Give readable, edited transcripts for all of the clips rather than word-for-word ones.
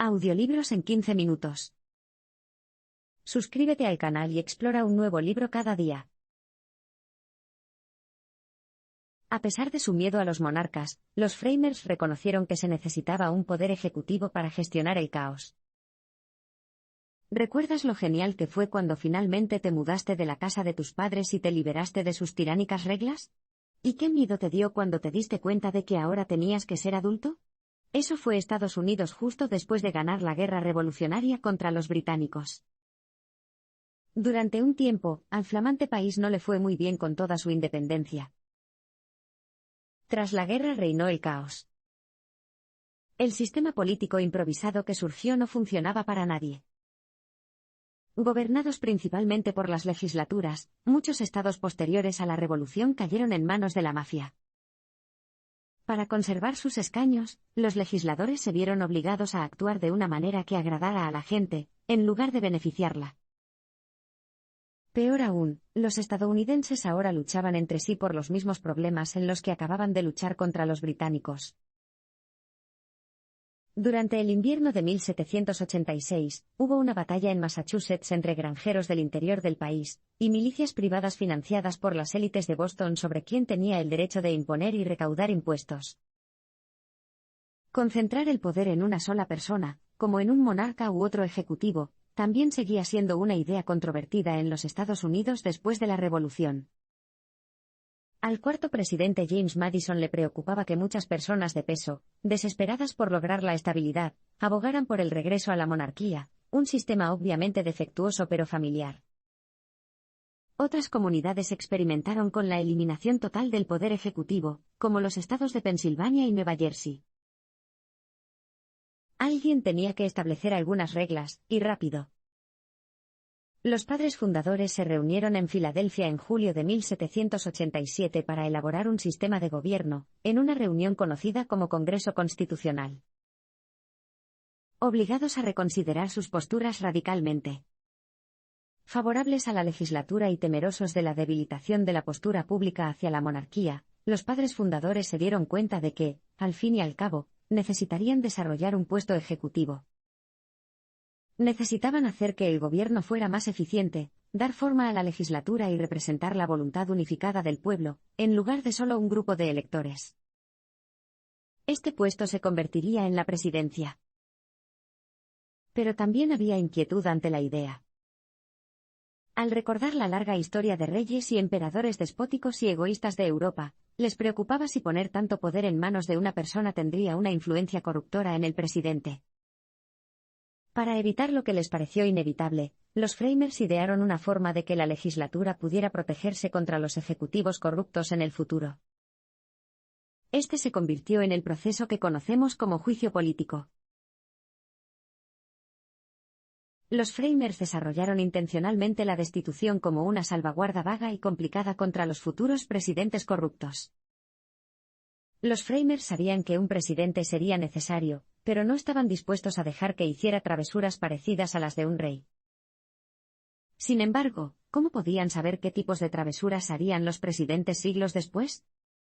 Audiolibros en 15 minutos. Suscríbete al canal y explora un nuevo libro cada día. A pesar de su miedo a los monarcas, los framers reconocieron que se necesitaba un poder ejecutivo para gestionar el caos. ¿Recuerdas lo genial que fue cuando finalmente te mudaste de la casa de tus padres y te liberaste de sus tiránicas reglas? ¿Y qué miedo te dio cuando te diste cuenta de que ahora tenías que ser adulto? Eso fue Estados Unidos justo después de ganar la guerra revolucionaria contra los británicos. Durante un tiempo, al flamante país no le fue muy bien con toda su independencia. Tras la guerra reinó el caos. El sistema político improvisado que surgió no funcionaba para nadie. Gobernados principalmente por las legislaturas, muchos estados posteriores a la revolución cayeron en manos de la mafia. Para conservar sus escaños, los legisladores se vieron obligados a actuar de una manera que agradara a la gente, en lugar de beneficiarla. Peor aún, los estadounidenses ahora luchaban entre sí por los mismos problemas en los que acababan de luchar contra los británicos. Durante el invierno de 1786, hubo una batalla en Massachusetts entre granjeros del interior del país y milicias privadas financiadas por las élites de Boston sobre quién tenía el derecho de imponer y recaudar impuestos. Concentrar el poder en una sola persona, como en un monarca u otro ejecutivo, también seguía siendo una idea controvertida en los Estados Unidos después de la Revolución. Al cuarto presidente James Madison le preocupaba que muchas personas de peso, desesperadas por lograr la estabilidad, abogaran por el regreso a la monarquía, un sistema obviamente defectuoso pero familiar. Otras comunidades experimentaron con la eliminación total del poder ejecutivo, como los estados de Pensilvania y Nueva Jersey. Alguien tenía que establecer algunas reglas, y rápido. Los padres fundadores se reunieron en Filadelfia en julio de 1787 para elaborar un sistema de gobierno, en una reunión conocida como Congreso Constitucional. Obligados a reconsiderar sus posturas radicalmente. Favorables a la legislatura y temerosos de la debilitación de la postura pública hacia la monarquía, los padres fundadores se dieron cuenta de que, al fin y al cabo, necesitarían desarrollar un puesto ejecutivo. Necesitaban hacer que el gobierno fuera más eficiente, dar forma a la legislatura y representar la voluntad unificada del pueblo, en lugar de solo un grupo de electores. Este puesto se convertiría en la presidencia. Pero también había inquietud ante la idea. Al recordar la larga historia de reyes y emperadores despóticos y egoístas de Europa, les preocupaba si poner tanto poder en manos de una persona tendría una influencia corruptora en el presidente. Para evitar lo que les pareció inevitable, los framers idearon una forma de que la legislatura pudiera protegerse contra los ejecutivos corruptos en el futuro. Este se convirtió en el proceso que conocemos como juicio político. Los framers desarrollaron intencionalmente la destitución como una salvaguarda vaga y complicada contra los futuros presidentes corruptos. Los framers sabían que un presidente sería necesario, pero no estaban dispuestos a dejar que hiciera travesuras parecidas a las de un rey. Sin embargo, ¿cómo podían saber qué tipos de travesuras harían los presidentes siglos después?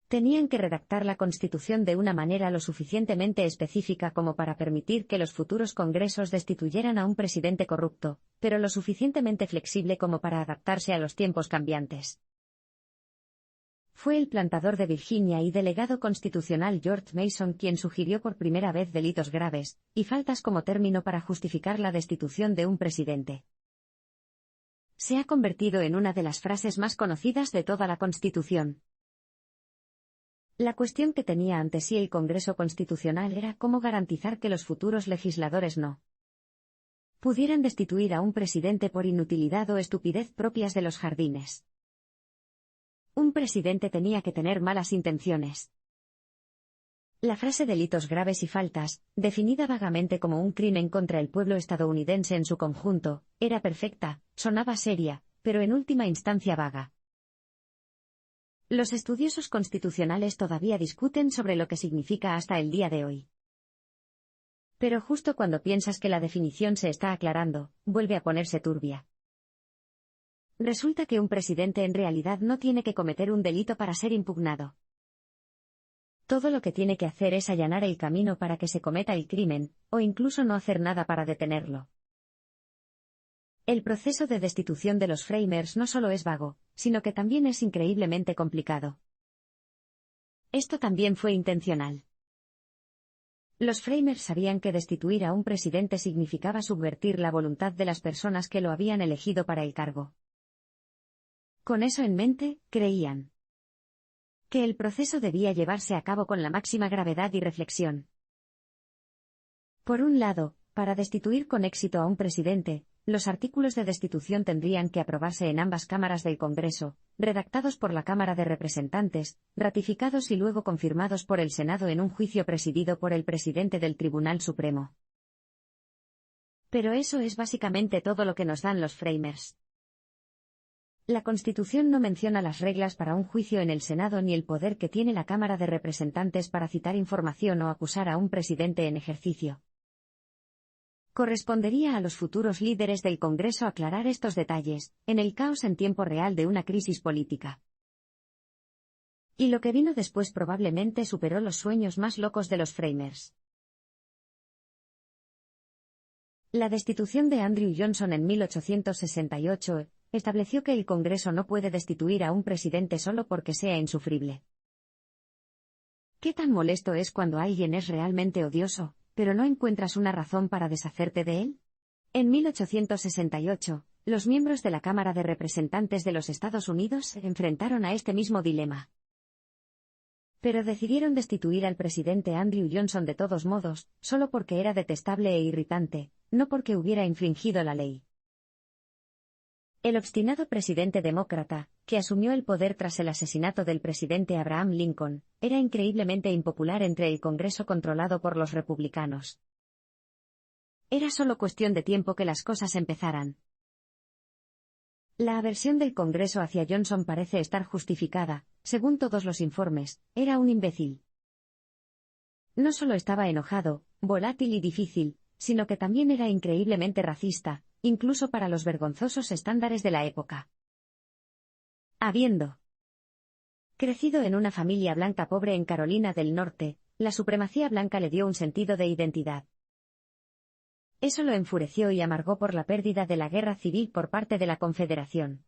Tenían que redactar la Constitución de una manera lo suficientemente específica como para permitir que los futuros congresos destituyeran a un presidente corrupto, pero lo suficientemente flexible como para adaptarse a los tiempos cambiantes. Fue el plantador de Virginia y delegado constitucional George Mason quien sugirió por primera vez delitos graves y faltas como término para justificar la destitución de un presidente. Se ha convertido en una de las frases más conocidas de toda la Constitución. La cuestión que tenía ante sí el Congreso Constitucional era cómo garantizar que los futuros legisladores no pudieran destituir a un presidente por inutilidad o estupidez propias de los jardines. Un presidente tenía que tener malas intenciones. La frase delitos graves y faltas, definida vagamente como un crimen contra el pueblo estadounidense en su conjunto, era perfecta, sonaba seria, pero en última instancia vaga. Los estudiosos constitucionales todavía discuten sobre lo que significa hasta el día de hoy. Pero justo cuando piensas que la definición se está aclarando, vuelve a ponerse turbia. Resulta que un presidente en realidad no tiene que cometer un delito para ser impugnado. Todo lo que tiene que hacer es allanar el camino para que se cometa el crimen, o incluso no hacer nada para detenerlo. El proceso de destitución de los Framers no solo es vago, sino que también es increíblemente complicado. Esto también fue intencional. Los Framers sabían que destituir a un presidente significaba subvertir la voluntad de las personas que lo habían elegido para el cargo. Con eso en mente, creían que el proceso debía llevarse a cabo con la máxima gravedad y reflexión. Por un lado, para destituir con éxito a un presidente, los artículos de destitución tendrían que aprobarse en ambas cámaras del Congreso, redactados por la Cámara de Representantes, ratificados y luego confirmados por el Senado en un juicio presidido por el presidente del Tribunal Supremo. Pero eso es básicamente todo lo que nos dan los Framers. La Constitución no menciona las reglas para un juicio en el Senado ni el poder que tiene la Cámara de Representantes para citar información o acusar a un presidente en ejercicio. Correspondería a los futuros líderes del Congreso aclarar estos detalles, en el caos en tiempo real de una crisis política. Y lo que vino después probablemente superó los sueños más locos de los Framers. La destitución de Andrew Johnson en 1868 estableció que el Congreso no puede destituir a un presidente solo porque sea insufrible. ¿Qué tan molesto es cuando alguien es realmente odioso, pero no encuentras una razón para deshacerte de él? En 1868, los miembros de la Cámara de Representantes de los Estados Unidos se enfrentaron a este mismo dilema. Pero decidieron destituir al presidente Andrew Johnson de todos modos, solo porque era detestable e irritante, no porque hubiera infringido la ley. El obstinado presidente demócrata, que asumió el poder tras el asesinato del presidente Abraham Lincoln, era increíblemente impopular entre el Congreso controlado por los republicanos. Era solo cuestión de tiempo que las cosas empezaran. La aversión del Congreso hacia Johnson parece estar justificada, según todos los informes, era un imbécil. No solo estaba enojado, volátil y difícil, sino que también era increíblemente racista, incluso para los vergonzosos estándares de la época. Habiendo crecido en una familia blanca pobre en Carolina del Norte, la supremacía blanca le dio un sentido de identidad. Eso lo enfureció y amargó por la pérdida de la guerra civil por parte de la Confederación.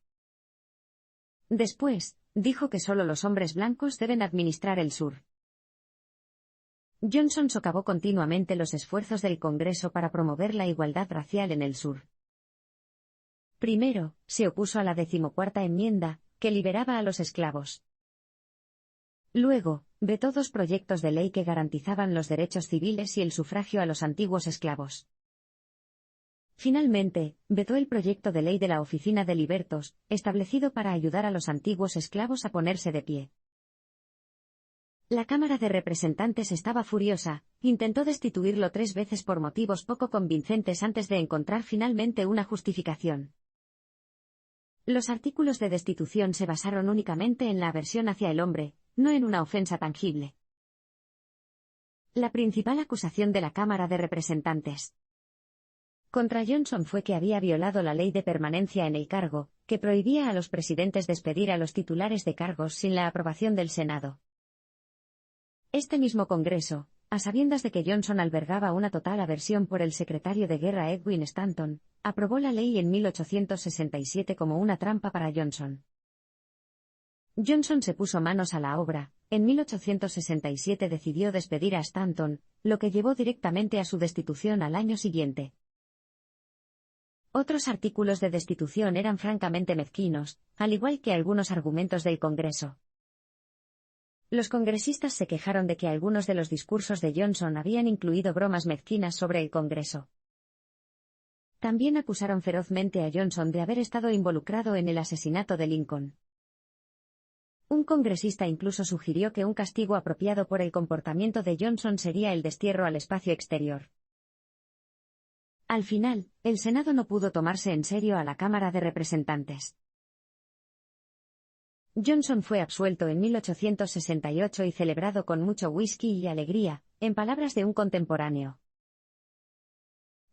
Después, dijo que solo los hombres blancos deben administrar el sur. Johnson socavó continuamente los esfuerzos del Congreso para promover la igualdad racial en el sur. Primero, se opuso a la 14ª enmienda, que liberaba a los esclavos. Luego, vetó 2 proyectos de ley que garantizaban los derechos civiles y el sufragio a los antiguos esclavos. Finalmente, vetó el proyecto de ley de la Oficina de Libertos, establecido para ayudar a los antiguos esclavos a ponerse de pie. La Cámara de Representantes estaba furiosa, intentó destituirlo 3 veces por motivos poco convincentes antes de encontrar finalmente una justificación. Los artículos de destitución se basaron únicamente en la aversión hacia el hombre, no en una ofensa tangible. La principal acusación de la Cámara de Representantes contra Johnson fue que había violado la ley de permanencia en el cargo, que prohibía a los presidentes despedir a los titulares de cargos sin la aprobación del Senado. Este mismo Congreso, a sabiendas de que Johnson albergaba una total aversión por el secretario de Guerra Edwin Stanton, aprobó la ley en 1867 como una trampa para Johnson. Johnson se puso manos a la obra, en 1867 decidió despedir a Stanton, lo que llevó directamente a su destitución al año siguiente. Otros artículos de destitución eran francamente mezquinos, al igual que algunos argumentos del Congreso. Los congresistas se quejaron de que algunos de los discursos de Johnson habían incluido bromas mezquinas sobre el Congreso. También acusaron ferozmente a Johnson de haber estado involucrado en el asesinato de Lincoln. Un congresista incluso sugirió que un castigo apropiado por el comportamiento de Johnson sería el destierro al espacio exterior. Al final, el Senado no pudo tomarse en serio a la Cámara de Representantes. Johnson fue absuelto en 1868 y celebrado con mucho whisky y alegría, en palabras de un contemporáneo.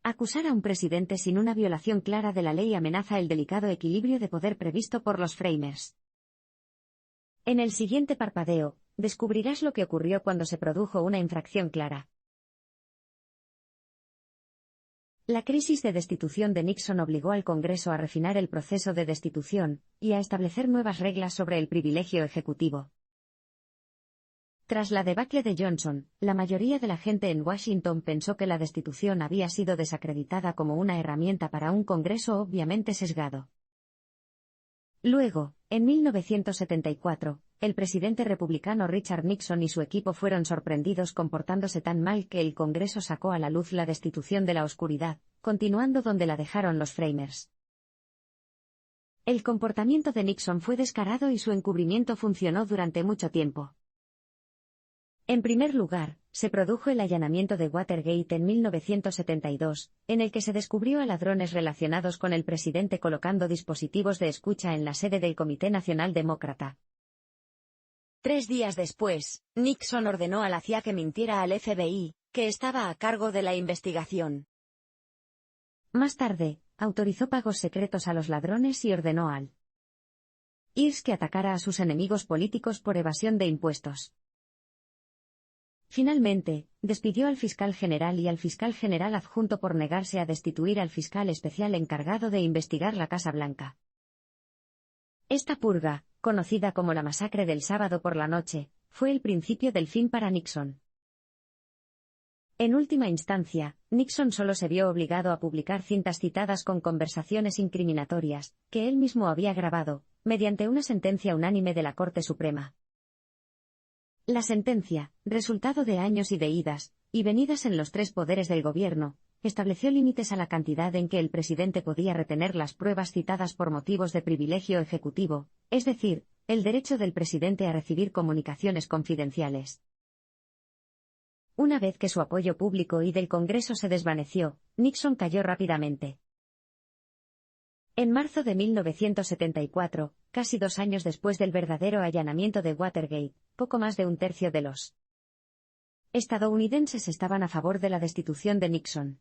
Acusar a un presidente sin una violación clara de la ley amenaza el delicado equilibrio de poder previsto por los Framers. En el siguiente parpadeo, descubrirás lo que ocurrió cuando se produjo una infracción clara. La crisis de destitución de Nixon obligó al Congreso a refinar el proceso de destitución y a establecer nuevas reglas sobre el privilegio ejecutivo. Tras la debacle de Johnson, la mayoría de la gente en Washington pensó que la destitución había sido desacreditada como una herramienta para un Congreso obviamente sesgado. Luego, en 1974, el presidente republicano Richard Nixon y su equipo fueron sorprendidos comportándose tan mal que el Congreso sacó a la luz la destitución de la oscuridad, continuando donde la dejaron los Framers. El comportamiento de Nixon fue descarado y su encubrimiento funcionó durante mucho tiempo. En primer lugar, se produjo el allanamiento de Watergate en 1972, en el que se descubrió a ladrones relacionados con el presidente colocando dispositivos de escucha en la sede del Comité Nacional Demócrata. 3 días después, Nixon ordenó a la CIA que mintiera al FBI, que estaba a cargo de la investigación. Más tarde, autorizó pagos secretos a los ladrones y ordenó al IRS que atacara a sus enemigos políticos por evasión de impuestos. Finalmente, despidió al fiscal general y al fiscal general adjunto por negarse a destituir al fiscal especial encargado de investigar la Casa Blanca. Esta purga, conocida como la masacre del sábado por la noche, fue el principio del fin para Nixon. En última instancia, Nixon solo se vio obligado a publicar cintas citadas con conversaciones incriminatorias, que él mismo había grabado, mediante una sentencia unánime de la Corte Suprema. La sentencia, resultado de años y de idas y venidas en los 3 poderes del gobierno, estableció límites a la cantidad en que el presidente podía retener las pruebas citadas por motivos de privilegio ejecutivo, es decir, el derecho del presidente a recibir comunicaciones confidenciales. Una vez que su apoyo público y del Congreso se desvaneció, Nixon cayó rápidamente. En marzo de 1974, casi 2 años después del verdadero allanamiento de Watergate, poco más de un tercio de los estadounidenses estaban a favor de la destitución de Nixon.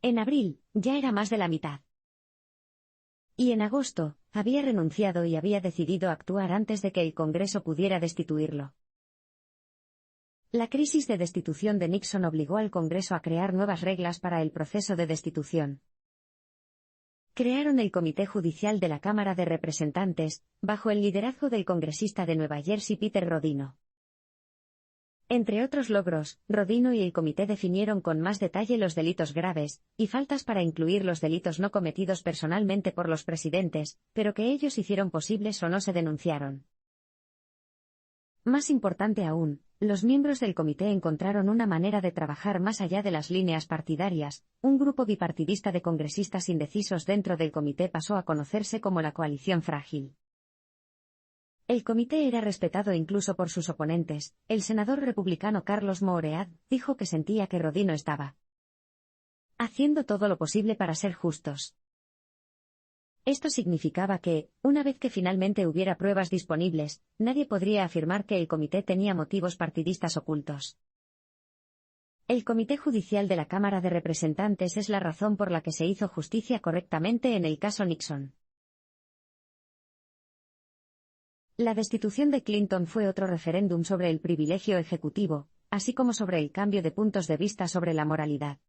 En abril, ya era más de la mitad. Y en agosto, había renunciado y había decidido actuar antes de que el Congreso pudiera destituirlo. La crisis de destitución de Nixon obligó al Congreso a crear nuevas reglas para el proceso de destitución. Crearon el Comité Judicial de la Cámara de Representantes, bajo el liderazgo del congresista de Nueva Jersey Peter Rodino. Entre otros logros, Rodino y el comité definieron con más detalle los delitos graves y faltas para incluir los delitos no cometidos personalmente por los presidentes, pero que ellos hicieron posibles o no se denunciaron. Más importante aún, los miembros del comité encontraron una manera de trabajar más allá de las líneas partidarias. Un grupo bipartidista de congresistas indecisos dentro del comité pasó a conocerse como la coalición frágil. El comité era respetado incluso por sus oponentes. El senador republicano Carlos Moread dijo que sentía que Rodino estaba haciendo todo lo posible para ser justos. Esto significaba que, una vez que finalmente hubiera pruebas disponibles, nadie podría afirmar que el comité tenía motivos partidistas ocultos. El Comité Judicial de la Cámara de Representantes es la razón por la que se hizo justicia correctamente en el caso Nixon. La destitución de Clinton fue otro referéndum sobre el privilegio ejecutivo, así como sobre el cambio de puntos de vista sobre la moralidad.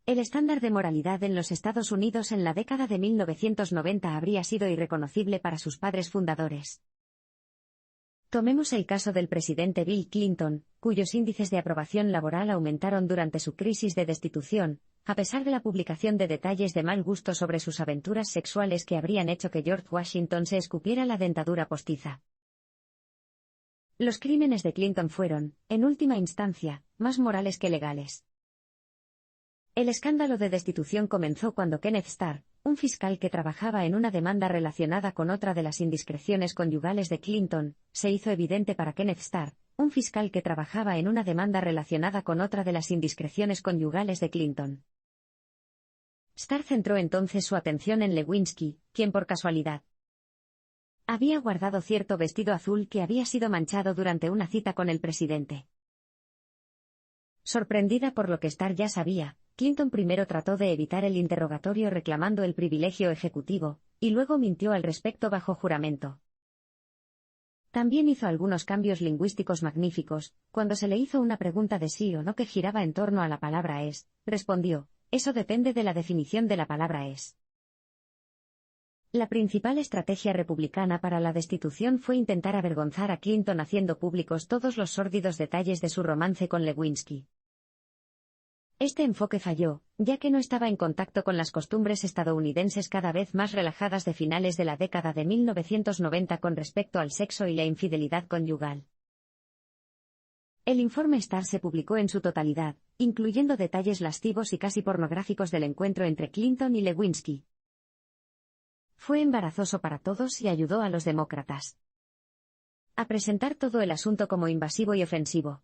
El estándar de moralidad en los Estados Unidos en la década de 1990 habría sido irreconocible para sus padres fundadores. Tomemos el caso del presidente Bill Clinton, cuyos índices de aprobación laboral aumentaron durante su crisis de destitución, a pesar de la publicación de detalles de mal gusto sobre sus aventuras sexuales que habrían hecho que George Washington se escupiera la dentadura postiza. Los crímenes de Clinton fueron, en última instancia, más morales que legales. El escándalo de destitución comenzó cuando Kenneth Starr, un fiscal que trabajaba en una demanda relacionada con otra de las indiscreciones conyugales de Clinton, se hizo evidente para Kenneth Starr, un fiscal que trabajaba en una demanda relacionada con otra de las indiscreciones conyugales de Clinton. Starr centró entonces su atención en Lewinsky, quien por casualidad había guardado cierto vestido azul que había sido manchado durante una cita con el presidente. Sorprendida por lo que Starr ya sabía, Clinton primero trató de evitar el interrogatorio reclamando el privilegio ejecutivo, y luego mintió al respecto bajo juramento. También hizo algunos cambios lingüísticos magníficos. Cuando se le hizo una pregunta de sí o no que giraba en torno a la palabra es, respondió: eso depende de la definición de la palabra es. La principal estrategia republicana para la destitución fue intentar avergonzar a Clinton haciendo públicos todos los sórdidos detalles de su romance con Lewinsky. Este enfoque falló, ya que no estaba en contacto con las costumbres estadounidenses cada vez más relajadas de finales de la década de 1990 con respecto al sexo y la infidelidad conyugal. El informe Starr se publicó en su totalidad, incluyendo detalles lascivos y casi pornográficos del encuentro entre Clinton y Lewinsky. Fue embarazoso para todos y ayudó a los demócratas a presentar todo el asunto como invasivo y ofensivo.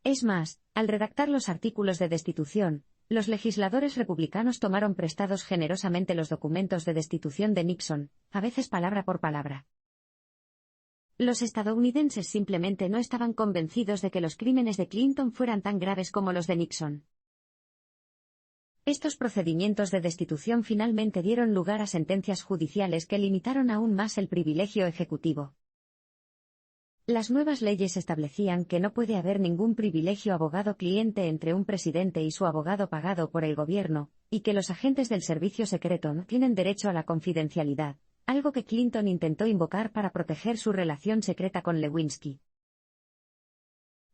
Es más, al redactar los artículos de destitución, los legisladores republicanos tomaron prestados generosamente los documentos de destitución de Nixon, a veces palabra por palabra. Los estadounidenses simplemente no estaban convencidos de que los crímenes de Clinton fueran tan graves como los de Nixon. Estos procedimientos de destitución finalmente dieron lugar a sentencias judiciales que limitaron aún más el privilegio ejecutivo. Las nuevas leyes establecían que no puede haber ningún privilegio abogado-cliente entre un presidente y su abogado pagado por el gobierno, y que los agentes del servicio secreto no tienen derecho a la confidencialidad, algo que Clinton intentó invocar para proteger su relación secreta con Lewinsky.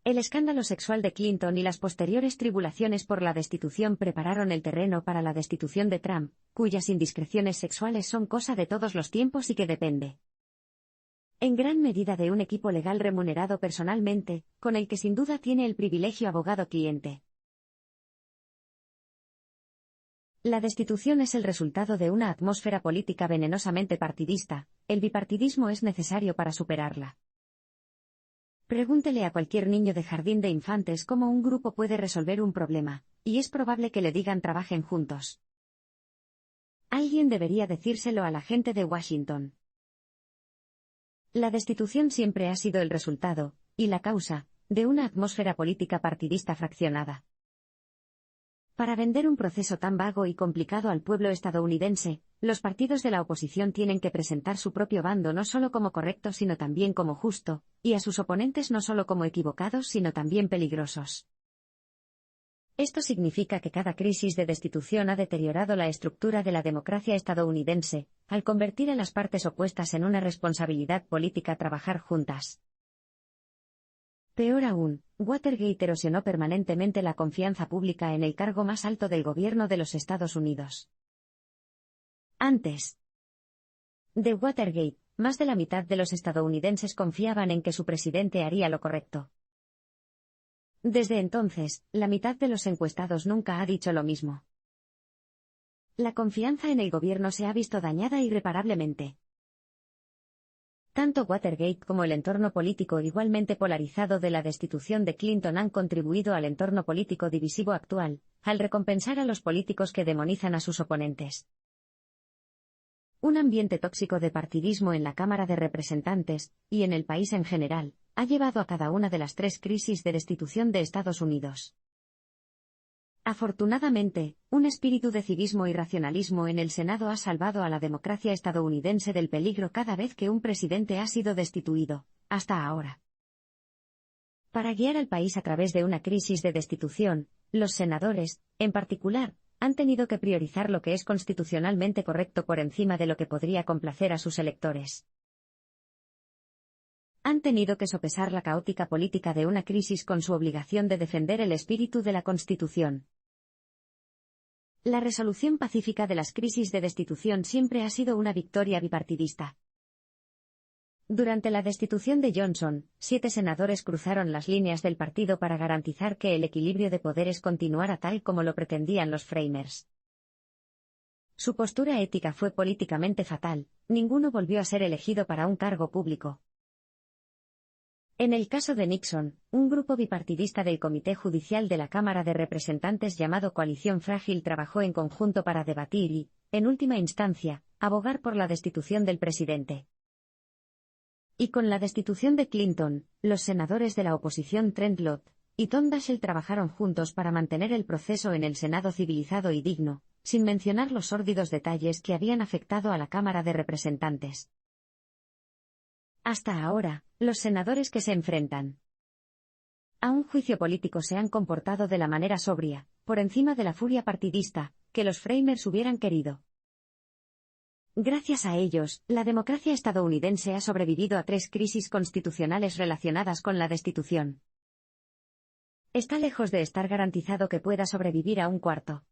El escándalo sexual de Clinton y las posteriores tribulaciones por la destitución prepararon el terreno para la destitución de Trump, cuyas indiscreciones sexuales son cosa de todos los tiempos y que depende en gran medida de un equipo legal remunerado personalmente, con el que sin duda tiene el privilegio abogado-cliente. La destitución es el resultado de una atmósfera política venenosamente partidista. El bipartidismo es necesario para superarla. Pregúntele a cualquier niño de jardín de infantes cómo un grupo puede resolver un problema, y es probable que le digan trabajen juntos. Alguien debería decírselo a la gente de Washington. La destitución siempre ha sido el resultado, y la causa, de una atmósfera política partidista fraccionada. Para vender un proceso tan vago y complicado al pueblo estadounidense, los partidos de la oposición tienen que presentar su propio bando no solo como correcto sino también como justo, y a sus oponentes no solo como equivocados sino también peligrosos. Esto significa que cada crisis de destitución ha deteriorado la estructura de la democracia estadounidense, al convertir a las partes opuestas en una responsabilidad política trabajar juntas. Peor aún, Watergate erosionó permanentemente la confianza pública en el cargo más alto del gobierno de los Estados Unidos. Antes de Watergate, más de la mitad de los estadounidenses confiaban en que su presidente haría lo correcto. Desde entonces, la mitad de los encuestados nunca ha dicho lo mismo. La confianza en el gobierno se ha visto dañada irreparablemente. Tanto Watergate como el entorno político igualmente polarizado de la destitución de Clinton han contribuido al entorno político divisivo actual, al recompensar a los políticos que demonizan a sus oponentes. Un ambiente tóxico de partidismo en la Cámara de Representantes, y en el país en general, ha llevado a cada una de las tres crisis de destitución de Estados Unidos. Afortunadamente, un espíritu de civismo y racionalismo en el Senado ha salvado a la democracia estadounidense del peligro cada vez que un presidente ha sido destituido, hasta ahora. Para guiar al país a través de una crisis de destitución, los senadores, en particular, han tenido que priorizar lo que es constitucionalmente correcto por encima de lo que podría complacer a sus electores. Han tenido que sopesar la caótica política de una crisis con su obligación de defender el espíritu de la Constitución. La resolución pacífica de las crisis de destitución siempre ha sido una victoria bipartidista. Durante la destitución de Johnson, 7 senadores cruzaron las líneas del partido para garantizar que el equilibrio de poderes continuara tal como lo pretendían los framers. Su postura ética fue políticamente fatal, ninguno volvió a ser elegido para un cargo público. En el caso de Nixon, un grupo bipartidista del Comité Judicial de la Cámara de Representantes llamado Coalición Frágil trabajó en conjunto para debatir y, en última instancia, abogar por la destitución del presidente. Y con la destitución de Clinton, los senadores de la oposición Trent Lott y Tom Daschle trabajaron juntos para mantener el proceso en el Senado civilizado y digno, sin mencionar los sórdidos detalles que habían afectado a la Cámara de Representantes. Hasta ahora, los senadores que se enfrentan a un juicio político se han comportado de la manera sobria, por encima de la furia partidista, que los framers hubieran querido. Gracias a ellos, la democracia estadounidense ha sobrevivido a 3 crisis constitucionales relacionadas con la destitución. Está lejos de estar garantizado que pueda sobrevivir a un cuarto.